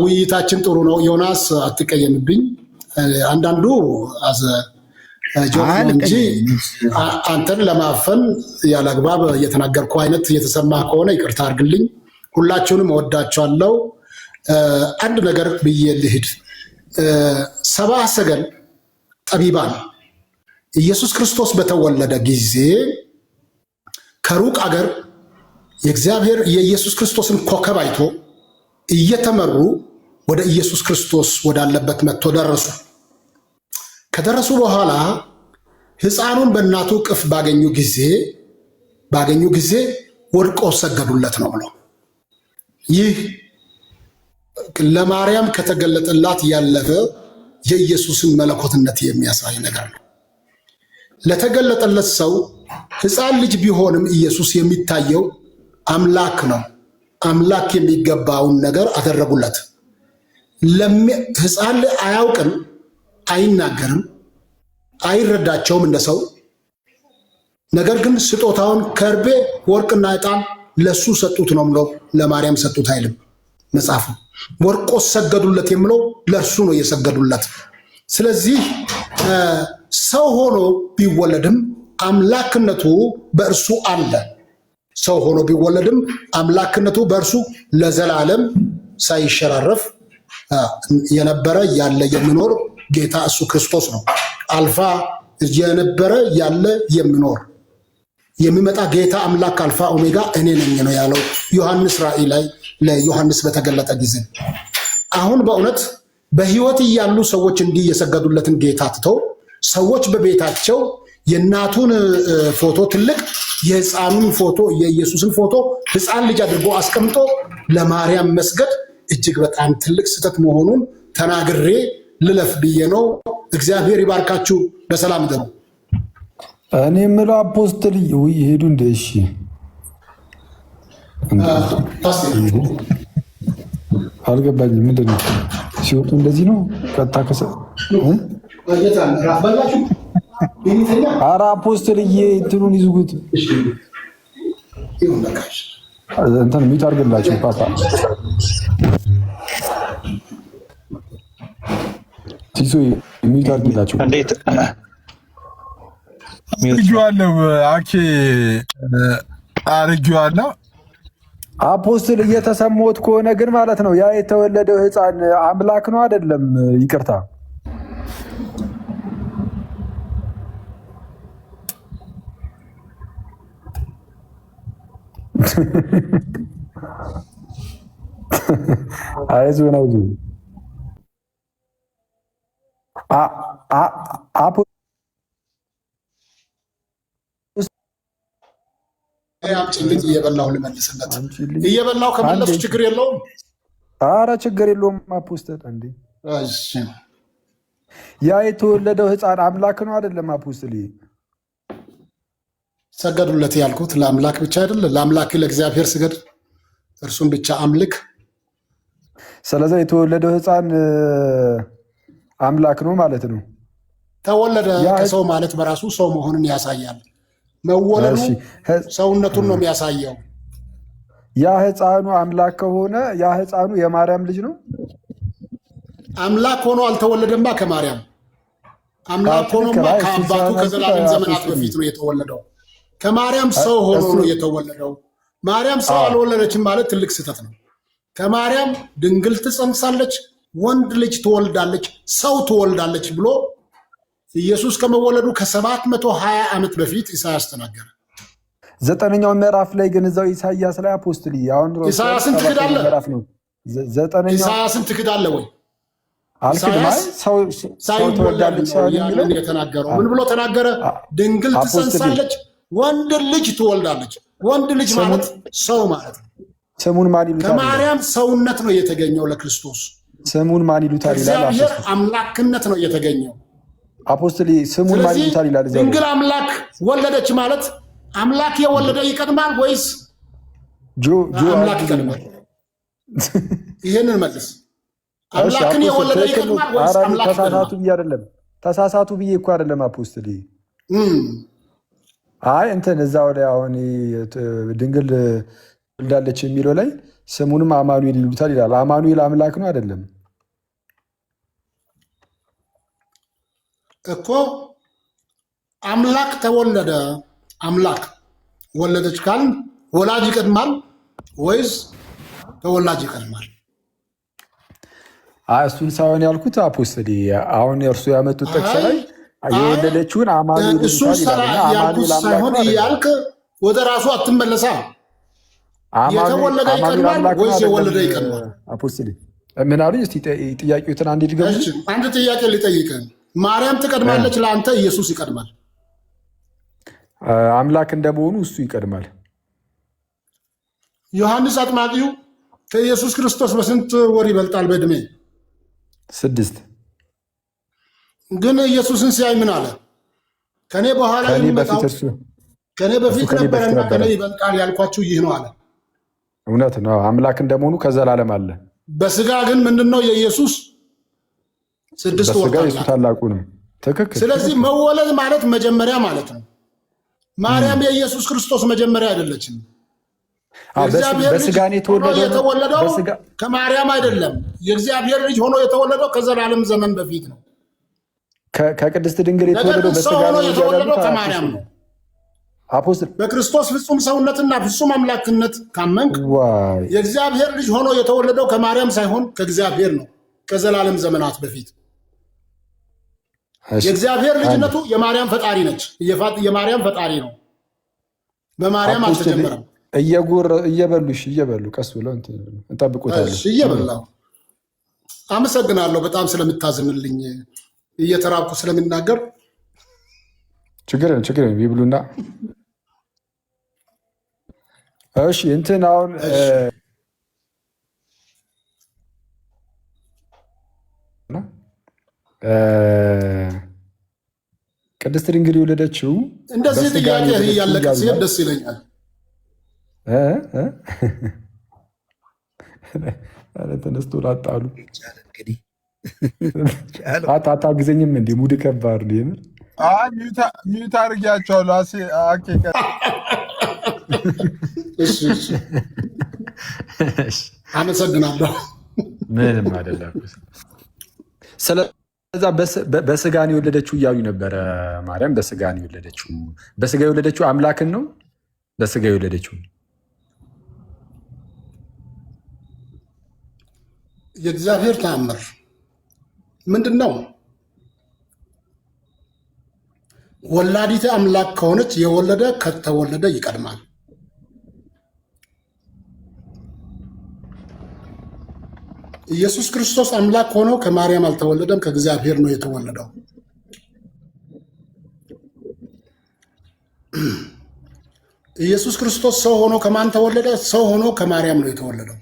Speaker 2: ውይይታችን ጥሩ ነው። ዮናስ አትቀየምብኝ። አንዳንዱ ጆክ ነው እንጂ አንተን ለማፈን ያለ አግባብ እየተናገርኩ አይነት እየተሰማ ከሆነ ይቅርታ አድርግልኝ። ሁላችሁንም እወዳችኋለሁ። አንድ ነገር ብዬ ልሂድ። ሰብአ ሰገል ጠቢባን ኢየሱስ ክርስቶስ በተወለደ ጊዜ ከሩቅ አገር የእግዚአብሔር የኢየሱስ ክርስቶስን ኮከብ አይቶ እየተመሩ ወደ ኢየሱስ ክርስቶስ ወዳለበት መጥቶ ደረሱ። ከደረሱ በኋላ ሕፃኑን በእናቱ ቅፍ ባገኙ ጊዜ ወድቆ ሰገዱለት ነው ብሎ ይህ ለማርያም ከተገለጠላት ያለፈ የኢየሱስን መለኮትነት የሚያሳይ ነገር ነው። ለተገለጠለት ሰው ሕፃን ልጅ ቢሆንም ኢየሱስ የሚታየው አምላክ ነው። አምላክ የሚገባውን ነገር አደረጉለት። ሕፃን አያውቅም፣ አይናገርም፣ አይረዳቸውም እንደ ሰው። ነገር ግን ስጦታውን ከርቤ፣ ወርቅና ዕጣን ለሱ ሰጡት ነው ብሎ ለማርያም ሰጡት አይልም መጽሐፉ። ወድቆ ሰገዱለት የሚለው ለእርሱ ነው የሰገዱለት። ስለዚህ ሰው ሆኖ ቢወለድም አምላክነቱ በእርሱ አለ። ሰው ሆኖ ቢወለድም አምላክነቱ በእርሱ ለዘላለም ሳይሸራረፍ የነበረ ያለ የሚኖር ጌታ እሱ ክርስቶስ ነው። አልፋ የነበረ ያለ የሚኖር የሚመጣ ጌታ አምላክ አልፋ ኦሜጋ እኔ ነኝ ነው ያለው ዮሐንስ ራእይ ላይ ለዮሐንስ በተገለጠ ጊዜ። አሁን በእውነት በሕይወት እያሉ ሰዎች እንዲህ የሰገዱለትን ጌታ ትተው ሰዎች በቤታቸው የእናቱን ፎቶ ትልቅ የሕፃኑን ፎቶ የኢየሱስን ፎቶ ሕፃን ልጅ አድርጎ አስቀምጦ ለማርያም መስገድ እጅግ በጣም ትልቅ ስህተት መሆኑን ተናግሬ ልለፍ ብዬ ነው። እግዚአብሔር ይባርካችሁ። በሰላም ደሩ።
Speaker 1: እኔ የምለው አፖስትል ሄዱ እንደ እሺ አልገባኝም። ምንድን ነው ሲወጡ እንደዚህ ነው ቀጥታ ኧረ አፖስትል እንትኑን ይዝጉት እንትን ሚት አድርግላቸው ፓፓ ሲሶ ሚት አድርግላቸው።
Speaker 5: እንዴት
Speaker 3: አርጊዋለሁ አኬ አርጊዋለሁ።
Speaker 1: አፖስትል እየተሰማሁት ከሆነ ግን ማለት ነው ያ የተወለደው ሕፃን አምላክ ነው አይደለም? ይቅርታ አይዞህ ነው
Speaker 2: አምጪልኝ እየበላሁ ልመልስለት። እየበላሁ ከመለሱ ችግር የለውም።
Speaker 1: ኧረ ችግር የለውም። አፖስትል እንዴ ያ የተወለደው ሕፃን አምላክ ነው አይደለም? አፖስትል
Speaker 2: ሰገዱለት ያልኩት ለአምላክ ብቻ አይደለም። ለአምላክ ለእግዚአብሔር ስገድ፣ እርሱን ብቻ አምልክ።
Speaker 1: ስለዚህ የተወለደው ሕፃን አምላክ ነው ማለት ነው።
Speaker 2: ተወለደ ከሰው ማለት በራሱ ሰው መሆኑን ያሳያል። መወለዱ ሰውነቱን ነው የሚያሳየው።
Speaker 1: ያ ሕፃኑ አምላክ ከሆነ ያ ሕፃኑ የማርያም ልጅ ነው።
Speaker 2: አምላክ ሆኖ አልተወለደማ ከማርያም። አምላክ ሆኖማ ከአባቱ ከዘላለም ዘመናት በፊት ነው የተወለደው። ከማርያም ሰው ሆኖ ነው የተወለደው። ማርያም ሰው አልወለደችም ማለት ትልቅ ስህተት ነው። ከማርያም ድንግል ትጸንሳለች፣ ወንድ ልጅ ትወልዳለች፣ ሰው ትወልዳለች ብሎ ኢየሱስ ከመወለዱ ከ720 ዓመት በፊት ኢሳያስ ተናገረ።
Speaker 1: 9ኛው ምዕራፍ ላይ ግን እዛው ኢሳያስ ላይ አፖስትል አሁን
Speaker 2: ኢሳያስን ትክዳለህ? ኢሳያስን ትክዳለህ ወይ? ሰው ትወልዳለች የተናገረው ምን ብሎ ተናገረ? ድንግል ትጸንሳለች፣ ወንድ ልጅ ትወልዳለች። ወንድ ልጅ ማለት ሰው ማለት ነው።
Speaker 1: ስሙን ማን ይሉታል?
Speaker 2: ከማርያም ሰውነት ነው የተገኘው ለክርስቶስ።
Speaker 1: ስሙን ማን ይሉታል ይላል?
Speaker 2: እግዚአብሔር አምላክነት ነው የተገኘው።
Speaker 1: አፖስትል ስሙን ማን ይሉታል ይላል?
Speaker 2: ድንግል አምላክ ወለደች ማለት አምላክ የወለደ ይቀድማል ወይስ አምላክ ይቀድማል? ይሄንን መልስ። አምላክን የወለደ ይቀድማል ወይስ አምላክ ይቀድማል?
Speaker 1: ተሳሳቱ ብዬ እኮ አይደለም አፖስትል። አይ እንትን እዛው ላይ አሁን ድንግል ወልዳለች የሚለው ላይ ስሙንም አማኑኤል ይሉታል ይላል። አማኑኤል አምላክ ነው አይደለም
Speaker 2: እኮ። አምላክ ተወለደ፣ አምላክ ወለደች ካልን ወላጅ ይቀድማል ወይስ ተወላጅ ይቀድማል?
Speaker 1: እሱን ሳይሆን ያልኩት አፖስትል አሁን እርሱ ያመጡት ጥቅስ ላይ የወለደችውን አማኑኤል
Speaker 2: እሱን ያልኩት ሳይሆን እያልክ ወደ ራሱ አትመለሳ። የተወለደ ይቀድማል ወይስ የወለደ ይቀድማል?
Speaker 1: አፖስትል ምን አሉኝ? እስቲ ጥያቄዎትን አንድ ድገሙ።
Speaker 2: አንድ ጥያቄ ልጠይቅህ። ማርያም ትቀድማለች ለአንተ፣ ኢየሱስ ይቀድማል?
Speaker 1: አምላክ እንደመሆኑ እሱ ይቀድማል።
Speaker 2: ዮሐንስ አጥማቂው ከኢየሱስ ክርስቶስ በስንት ወር ይበልጣል በዕድሜ?
Speaker 1: 6።
Speaker 2: ግን ኢየሱስን ሲያይ ምን አለ? ከኔ በኋላ የሚመጣው ከኔ በፊት ነበረና ከኔ ይበልጣል ያልኳችሁ ይህ ነው አለ።
Speaker 1: እውነት ነው። አምላክ እንደመሆኑ ከዘላለም አለ።
Speaker 2: በስጋ ግን ምንድነው የኢየሱስ 6 ወር
Speaker 1: ታላቁ ነው። ትክክል።
Speaker 2: ስለዚህ መወለድ ማለት መጀመሪያ ማለት ነው። ማርያም የኢየሱስ ክርስቶስ መጀመሪያ አይደለችም። የእግዚአብሔር ልጅ ሆኖ የተወለደው ከማርያም አይደለም። የእግዚአብሔር ልጅ ሆኖ የተወለደው ከዘላለም ዘመን በፊት ነው።
Speaker 1: ከቅድስት ድንግል የተወለደው በስጋ
Speaker 2: ሆኖ የተወለደው ከማርያም ነው።
Speaker 1: አፖስትል
Speaker 2: በክርስቶስ ፍጹም ሰውነትና ፍጹም አምላክነት ካመንክ የእግዚአብሔር ልጅ ሆኖ የተወለደው ከማርያም ሳይሆን ከእግዚአብሔር ነው፣ ከዘላለም ዘመናት በፊት። የእግዚአብሔር ልጅነቱ የማርያም ፈጣሪ ነች። የማርያም ፈጣሪ ነው። በማርያም አልተጀመረም።
Speaker 1: እየበሉ ቀስ ብለው እንጠብቁታለን።
Speaker 2: እየበላው አመሰግናለሁ። በጣም ስለምታዝንልኝ እየተራብኩ ስለምናገር
Speaker 1: ችግር ይብሉና። እሺ እንትን አሁን ቅድስት ድንግል የወለደችው
Speaker 2: እንደዚህ ጥያቄ እያለቀ ሲሄድ ደስ ይለኛል።
Speaker 1: ተነስቶ ላጣሉ አታግዘኝም እንዴ? ሙድ ከባድ ነው።
Speaker 3: ሚዩት አድርጊያቸዋለሁ።
Speaker 2: አመሰግናለሁ።
Speaker 1: ምንም አይደለም። ስለዛ በስጋን የወለደችው እያሉ ነበረ። ማርያም በስጋን የወለደችው በስጋ የወለደችው አምላክን ነው። በስጋ የወለደችው
Speaker 2: የእግዚአብሔር ተአምር ምንድን ነው? ወላዲተ አምላክ ከሆነች የወለደ ከተወለደ ይቀድማል። ኢየሱስ ክርስቶስ አምላክ ሆኖ ከማርያም አልተወለደም፣ ከእግዚአብሔር ነው የተወለደው። ኢየሱስ ክርስቶስ ሰው ሆኖ ከማን ተወለደ? ሰው ሆኖ ከማርያም ነው የተወለደው።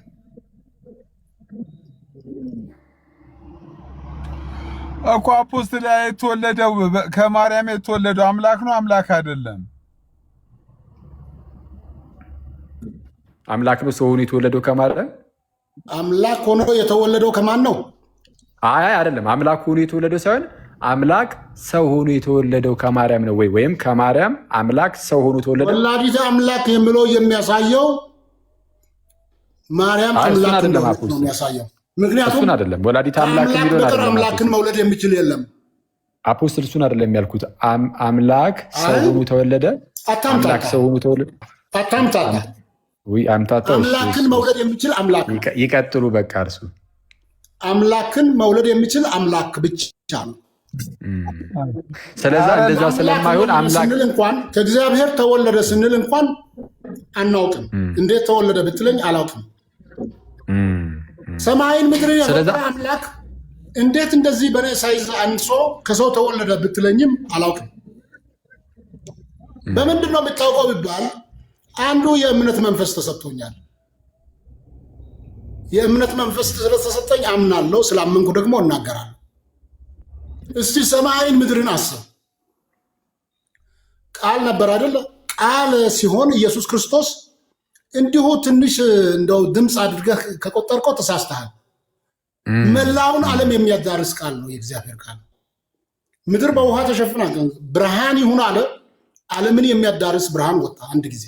Speaker 3: እኮ አፖስትል የተወለደው ከማርያም የተወለደው አምላክ ነው? አምላክ አይደለም።
Speaker 1: አምላክ ነው ሰው ሆኖ የተወለደው ከማርያም።
Speaker 2: አምላክ ሆኖ የተወለደው ከማን ነው?
Speaker 1: አይ አይደለም። አምላክ ሆኖ የተወለደው ሳይሆን አምላክ ሰው ሆኖ የተወለደው ከማርያም ነው ወይ? ወይም ከማርያም አምላክ ሰው ሆኖ ተወለደ?
Speaker 2: ወላዲተ አምላክ የሚለው የሚያሳየው ማርያም አምላክ ነው የሚያሳየው። ምክንያቱም
Speaker 1: እሱን አይደለም ወላዲተ አምላክ የሚለው አይደለም።
Speaker 2: አምላክን መውለድ የሚችል የለም።
Speaker 1: አፖስትል እሱን አይደለም ያልኩት። አምላክ ሰው ሆኖ ተወለደ። አምላክ ሰው ሆኖ ተወለደ።
Speaker 2: አታምታታ
Speaker 1: ወይ አምታታ።
Speaker 2: አምላክን መውለድ የሚችል አምላክ ነው።
Speaker 1: ይቀጥሉ። በቃ እርሱ
Speaker 2: አምላክን መውለድ የሚችል አምላክ ብቻ ነው።
Speaker 1: ስለዚህ እንደዛ ስለማይሆን አምላክ
Speaker 2: ስንል እንኳን ከእግዚአብሔር ተወለደ ስንል እንኳን አናውቅም። እንዴት ተወለደ ብትለኝ አላውቅም። ሰማይን ምድርን የፈጠረ አምላክ እንዴት እንደዚህ በኔ ሳይዝ አንሶ ከሰው ተወለደ ብትለኝም አላውቅም። በምንድን ነው የምታውቀው ቢባል አንዱ የእምነት መንፈስ ተሰጥቶኛል። የእምነት መንፈስ ስለተሰጠኝ አምናለሁ። ስላመንኩ ደግሞ እናገራለሁ። እስቲ ሰማይን ምድርን አስብ። ቃል ነበር አይደለ? ቃል ሲሆን ኢየሱስ ክርስቶስ እንዲሁ ትንሽ እንደው ድምፅ አድርገህ ከቆጠርከው ተሳስተሃል። መላውን ዓለም የሚያዳርስ ቃል ነው የእግዚአብሔር ቃል። ምድር በውሃ ተሸፍና ብርሃን ይሁን አለ። ዓለምን የሚያዳርስ ብርሃን ወጣ። አንድ ጊዜ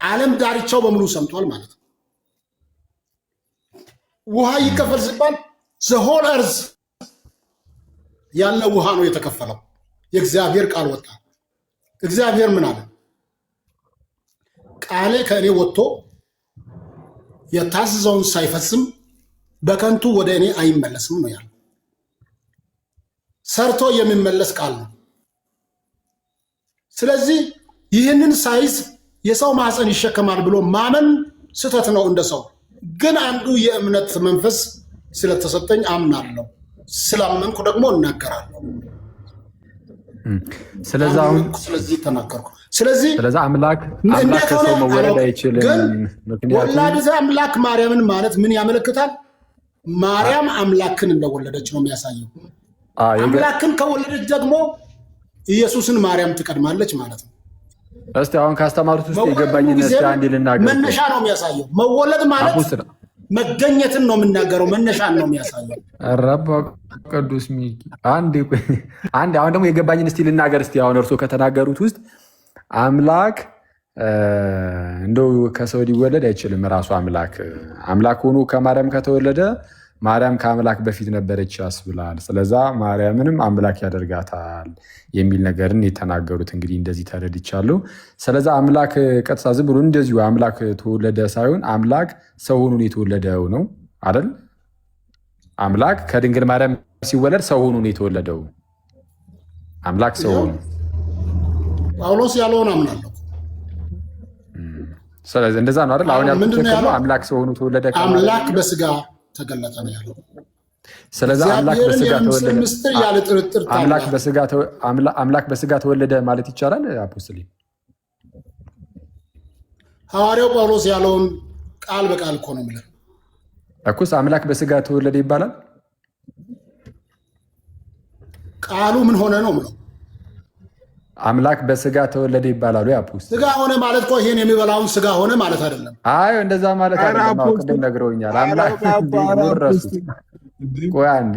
Speaker 2: ዓለም ዳርቻው በሙሉ ሰምቷል ማለት ነው። ውሃ ይከፈል ሲባል ዘሆል እርዝ ያለ ውሃ ነው የተከፈለው። የእግዚአብሔር ቃል ወጣ። እግዚአብሔር ምን አለ? ቃሌ ከእኔ ወጥቶ የታዘዘውን ሳይፈጽም በከንቱ ወደ እኔ አይመለስም ነው ያለው። ሰርቶ የሚመለስ ቃል ነው። ስለዚህ ይህንን ሳይዝ የሰው ማህፀን ይሸከማል ብሎ ማመን ስህተት ነው። እንደ ሰው ግን አንዱ የእምነት መንፈስ ስለተሰጠኝ አምናለሁ፣ ስላመንኩ ደግሞ እናገራለሁ። ስለዚህ ተናገርኩ። ስለዚህ
Speaker 1: አምላክ ከሰው መወለድ አይችልም።
Speaker 2: ወላዲተ አምላክ ማርያምን ማለት ምን ያመለክታል? ማርያም አምላክን እንደወለደች ነው የሚያሳየው። አምላክን ከወለደች ደግሞ ኢየሱስን ማርያም ትቀድማለች ማለት ነው።
Speaker 1: እስቲ አሁን ካስተማሩት ውስጥ የገባኝን እስቲ አንዴ ልናገር።
Speaker 2: መነሻ ነው የሚያሳየው። መወለድ ማለት መገኘትን ነው የምናገረው። መነሻን ነው የሚያሳየው።
Speaker 1: ረባ ቅዱስ ሚኪ አንዴ አሁን ደግሞ የገባኝን እስቲ ልናገር። እስቲ አሁን እርሶ ከተናገሩት ውስጥ አምላክ እንደው ከሰው ሊወለድ አይችልም። ራሱ አምላክ ሆኖ ከማርያም ከተወለደ ማርያም ከአምላክ በፊት ነበረች ያስብላል። ስለዛ ማርያምንም አምላክ ያደርጋታል የሚል ነገርን የተናገሩት እንግዲህ እንደዚህ ተረድቻለሁ። ስለዛ አምላክ ቀጥታ ዝም ብሎ እንደዚሁ አምላክ ተወለደ ሳይሆን አምላክ ሰው ሆኖ የተወለደው ነው አይደል? አምላክ ከድንግል ማርያም ሲወለድ ሰው ሆኖ የተወለደው አምላክ ሰው ሆኖ
Speaker 2: ጳውሎስ ያለውን አምናለሁ።
Speaker 1: ስለዚህ እንደዛ ነው አይደል? አሁን ያልኩት አምላክ ሰው ሆኖ ተወለደ፣
Speaker 2: አምላክ በስጋ ተገለጠ ነው ያለው።
Speaker 1: ስለዚህ አምላክ በስጋ ተወለደ ማለት ይቻላል። አፖስትል
Speaker 2: ሐዋርያው ጳውሎስ ያለውን ቃል በቃል እኮ ነው የሚለው
Speaker 1: እኮስ አምላክ በስጋ ተወለደ ይባላል።
Speaker 2: ቃሉ ምን ሆነ ነው የምለው።
Speaker 1: አምላክ በስጋ ተወለደ ይባላሉ። አፖስትል
Speaker 2: ስጋ ሆነ ማለት እኮ ይሄን የሚበላውን ስጋ ሆነ ማለት አይደለም።
Speaker 1: አይ እንደዛ ማለት አይደለም። ቅድም ነግረውኛል። አምላክ ረሱት። ቆይ አንዴ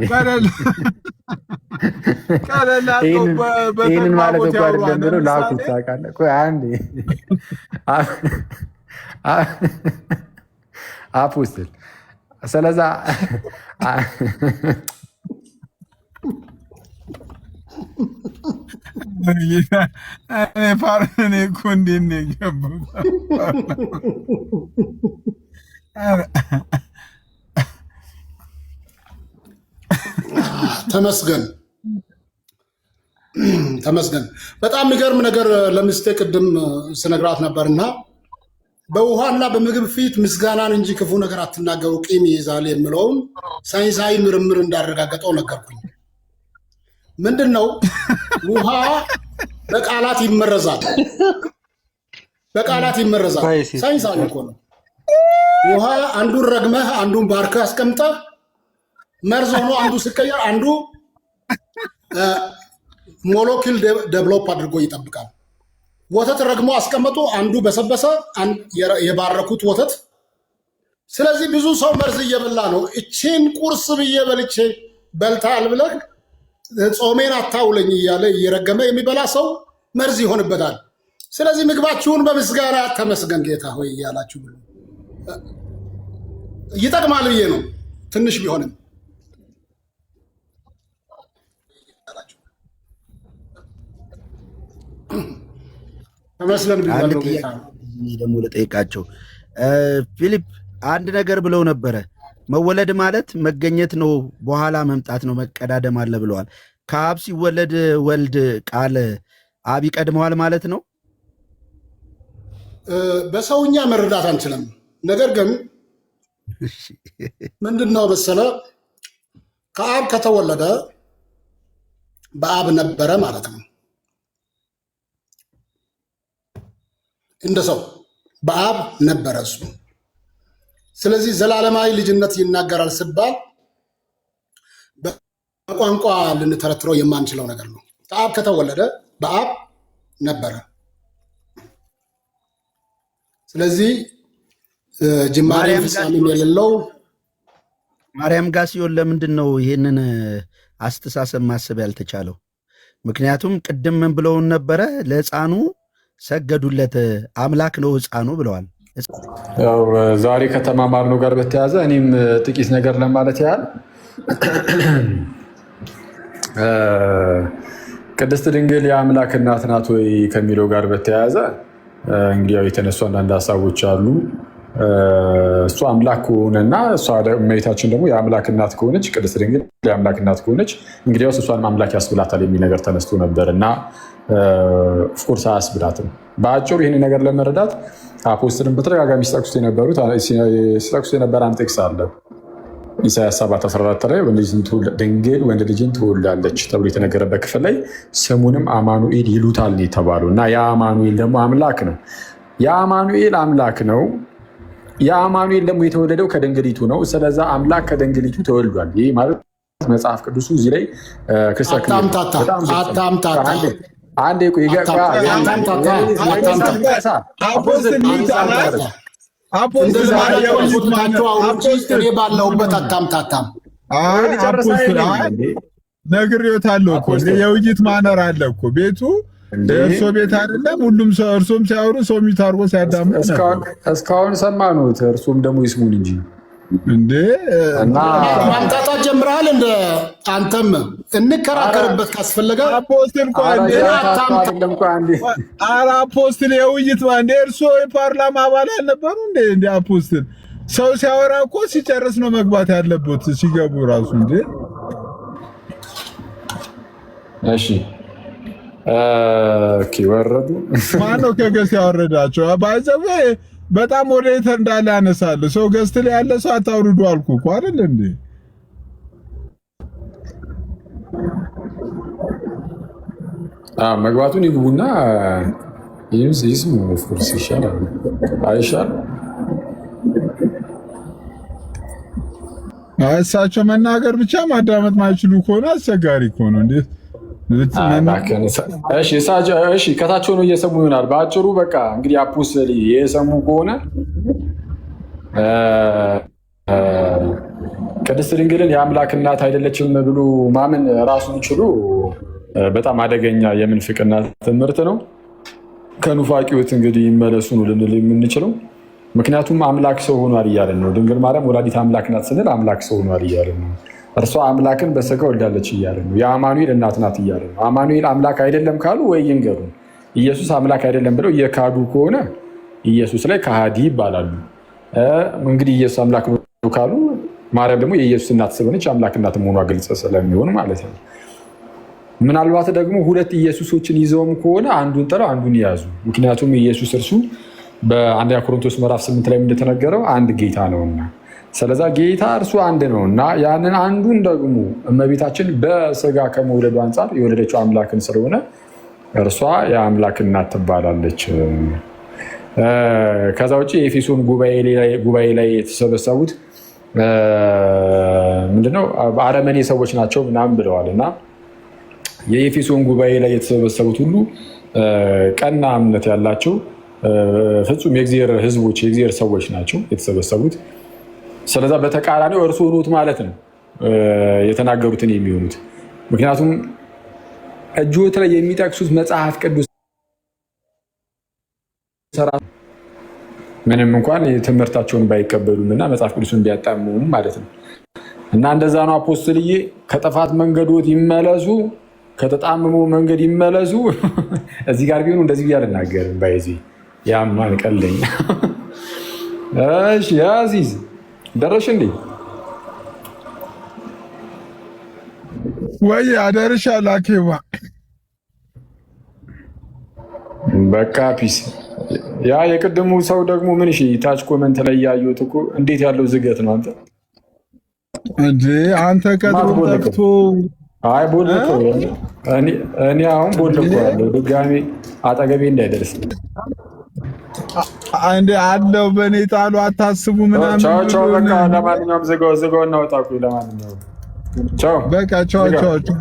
Speaker 1: ይህንን ማለት እኮ አይደለም ብሎ ላኩት ታውቃለህ። ቆይ አንዴ አፖስትል ስለዛ
Speaker 3: እኔ እኮ እንዴት ነው የገባው?
Speaker 2: ተመስገን። በጣም የሚገርም ነገር ለሚስቴ ቅድም ስነግራት ነበርና በውሃና በምግብ ፊት ምስጋናን እንጂ ክፉ ነገር አትናገሩ ቂም ይይዛል የሚለውን ሳይንሳዊ ምርምር እንዳረጋገጠው ነገርኩኝ። ምንድን ነው? ውሃ በቃላት ይመረዛል። ሳይንሳዊ እኮ ነው። ውሃ አንዱን ረግመህ አንዱን ባርከህ አስቀምጠህ መርዝ ሆኖ አንዱ ሲቀየር አንዱ ሞለኪል ዴቨሎፕ አድርጎ ይጠብቃል። ወተት ረግሞ አስቀመጡ፣ አንዱ በሰበሰ፣ የባረኩት ወተት። ስለዚህ ብዙ ሰው መርዝ እየበላ ነው። እቺን ቁርስ ብዬ በልቼ በልታል ብለህ ጾሜን አታውለኝ እያለ እየረገመ የሚበላ ሰው መርዝ ይሆንበታል። ስለዚህ ምግባችሁን በምስጋና ተመስገን ጌታ ሆይ እያላችሁ ይጠቅማል ብዬ ነው፣ ትንሽ ቢሆንም። ተመስገን ቢባለው ጌታ
Speaker 4: ደግሞ ለጠይቃቸው ፊሊፕ አንድ ነገር ብለው ነበረ። መወለድ ማለት መገኘት ነው፣ በኋላ መምጣት ነው፣ መቀዳደም አለ ብለዋል። ከአብ ሲወለድ ወልድ ቃል አብ ይቀድመዋል ማለት ነው።
Speaker 2: በሰውኛ መረዳት አንችልም። ነገር ግን ምንድነው መሰለ፣ ከአብ ከተወለደ በአብ ነበረ ማለት ነው። እንደ ሰው በአብ ነበረ እሱ። ስለዚህ ዘላለማዊ ልጅነት ይናገራል ሲባል በቋንቋ ልንተረትረው የማንችለው ነገር ነው። ከአብ ከተወለደ በአብ ነበረ። ስለዚህ ጅማሬ ፍጻሜም የሌለው
Speaker 4: ማርያም ጋር ሲሆን ለምንድን ነው ይህንን አስተሳሰብ ማሰብ ያልተቻለው? ምክንያቱም ቅድም ምን ብለውን ነበረ? ለሕፃኑ ሰገዱለት፣ አምላክ ነው ሕፃኑ ብለዋል።
Speaker 1: ያው ዛሬ ከተማማርነው ጋር በተያያዘ እኔም ጥቂት ነገር ለማለት ያህል ቅድስት ድንግል የአምላክ እናት ናት ወይ ከሚለው ጋር በተያያዘ እንግዲህ ያው የተነሱ አንዳንድ ሀሳቦች አሉ። እሱ አምላክ ከሆነና እሷ እመቤታችን ደግሞ የአምላክ እናት ከሆነች ቅድስት ድንግል የአምላክ እናት ከሆነች እንግዲያውስ እሷንም አምላክ ያስብላታል የሚል ነገር ተነስቶ ነበር እና ኦፍኮርስ አያስብላትም። በአጭሩ ይህን ነገር ለመረዳት አፖስትልን በተደጋጋሚ ሲጠቅሱት የነበረ አንድ ጥቅስ አለ። ኢሳያስ 7:14 ላይ ድንግል ወንድ ልጅን ትወልዳለች ተብሎ የተነገረበት ክፍል ላይ ስሙንም አማኑኤል ይሉታል የተባለው እና የአማኑኤል ደግሞ አምላክ ነው። የአማኑኤል አምላክ ነው። የአማኑኤል ደግሞ የተወለደው ከድንግሊቱ ነው። ስለዛ አምላክ ከድንግሊቱ ተወልዷል። ይህ ማለት መጽሐፍ ቅዱሱ እዚህ ላይ
Speaker 2: ባለሁበት አታምታታም።
Speaker 3: ነግሬዎታለሁ እኮ የውይይት ማነር አለ እኮ ቤቱ እርሶ ቤት አይደለም። ሁሉም ሰው እርሶም ሲያወሩ ሰው የሚታርጎ ሲያዳምጥ
Speaker 1: እስካሁን ሰማኑት። እርሶም ደግሞ ይስሙን እንጂ
Speaker 3: እንዴ
Speaker 2: ማምጣጣት ጀምረሃል። እንደ አንተም እንከራከርበት ካስፈለገ
Speaker 3: አፖስትል አፖስትል የውይይት እንደ እርሶ የፓርላማ አባል አልነበሩ እንደ አፖስትል ሰው ሲያወራ እኮ ሲጨርስ ነው መግባት ያለበት ሲገቡ ራሱ እንዴ። እሺ
Speaker 1: ወረዱ።
Speaker 3: ማነው ከገስ ያወረዳቸው? ባይዘው በጣም ወዴት እንዳለ ያነሳል። ሰው ገስት ላይ ያለ ሰው አታውርዱ አልኩ እኮ አይደል እንዴ?
Speaker 1: መግባቱን ይግቡና ይስሙ። ኦፍኮርስ ይሻላል አይሻል?
Speaker 3: እሳቸው መናገር ብቻ ማዳመጥ ማይችሉ ከሆነ አስቸጋሪ እኮ ነው። እንዴት
Speaker 1: እሺ ከታች ሆነው እየሰሙ ይሆናል። በአጭሩ በቃ እንግዲህ አፖስትል የሰሙ ከሆነ ቅድስት ድንግልን የአምላክ እናት አይደለችም ብሎ ማመን ራሱን ችሎ በጣም አደገኛ የምንፍቅና ትምህርት ነው። ከኑፋቂዎት እንግዲህ ይመለሱ ነው ልንል የምንችለው። ምክንያቱም አምላክ ሰው ሆኗል እያለን ነው። ድንግል ማርያም ወላዲት አምላክ ናት ስንል አምላክ ሰው ሆኗል እያለን ነው። እርሷ አምላክን በሥጋ ወልዳለች እያለን ነው። የአማኑኤል እናት ናት እያለን ነው። አማኑኤል አምላክ አይደለም ካሉ ወይ ይንገሩ። ኢየሱስ አምላክ አይደለም ብለው እየካዱ ከሆነ ኢየሱስ ላይ ከሃዲ ይባላሉ። እንግዲህ ኢየሱስ አምላክ ነው ካሉ ማርያም ደግሞ የኢየሱስ እናት ስለሆነች አምላክ እናት መሆኗ ግልጽ ስለሚሆን ማለት ነው። ምናልባት ደግሞ ሁለት ኢየሱሶችን ይዘውም ከሆነ አንዱን ጥለው አንዱን ያዙ። ምክንያቱም ኢየሱስ እርሱ በአንደኛ ቆሮንቶስ ምዕራፍ 8 ላይ እንደተነገረው አንድ ጌታ ነውና፣ ስለዛ ጌታ እርሱ አንድ ነውና ያንን አንዱን ደግሞ እመቤታችን በሥጋ ከመውለዱ አንጻር የወለደችው አምላክን ስለሆነ እርሷ የአምላክ እናት ትባላለች። ከዛ ውጭ የኤፌሶን ጉባኤ ላይ የተሰበሰቡት ምንድነው አረመኔ ሰዎች ናቸው ምናምን ብለዋል እና የኤፌሶን ጉባኤ ላይ የተሰበሰቡት ሁሉ ቀና እምነት ያላቸው ፍጹም የእግዚአብሔር ሕዝቦች የእግዚአብሔር ሰዎች ናቸው የተሰበሰቡት። ስለዛ በተቃራኒው እርሱ ሆኑት ማለት ነው የተናገሩትን የሚሆኑት። ምክንያቱም እጆት ላይ የሚጠቅሱት መጽሐፍ ቅዱስ ምንም እንኳን ትምህርታቸውን ባይቀበሉም እና መጽሐፍ ቅዱስን ቢያጣምሙም ማለት ነው። እና እንደዛ ነው አፖስትልዬ፣ ከጥፋት መንገዶት ይመለሱ፣ ከተጣመሙ መንገድ ይመለሱ። እዚህ ጋር ቢሆኑ እንደዚህ ብዬ አልናገርም። ባይዚ ያማን ቀለኝ። እሺ ያዚዝ ደረሽ እንዴ?
Speaker 3: ወይ አደረሻ ላኬዋ
Speaker 1: በቃ ፒስ። ያ የቅድሙ ሰው ደግሞ ምን እሺ፣ ታች ኮመንት ላይ ያዩት እኮ እንዴት ያለው ዝገት ነው አንተ
Speaker 3: እንዴ! አንተ ቀጥሮ ጠፍቶ
Speaker 1: አይ ቦልኮ እኔ አሁን ቦልኮ ያለው ድጋሜ አጠገቤ እንዳይደርስ
Speaker 3: አንዴ አለው በኔ ጣሉ አታስቡ ምናምን።
Speaker 1: ቻው ቻው በቃ ለማንኛውም ዘጋው እናወጣኩ። ለማንኛውም ቻው
Speaker 3: በቃ ቻው ቻው ቻው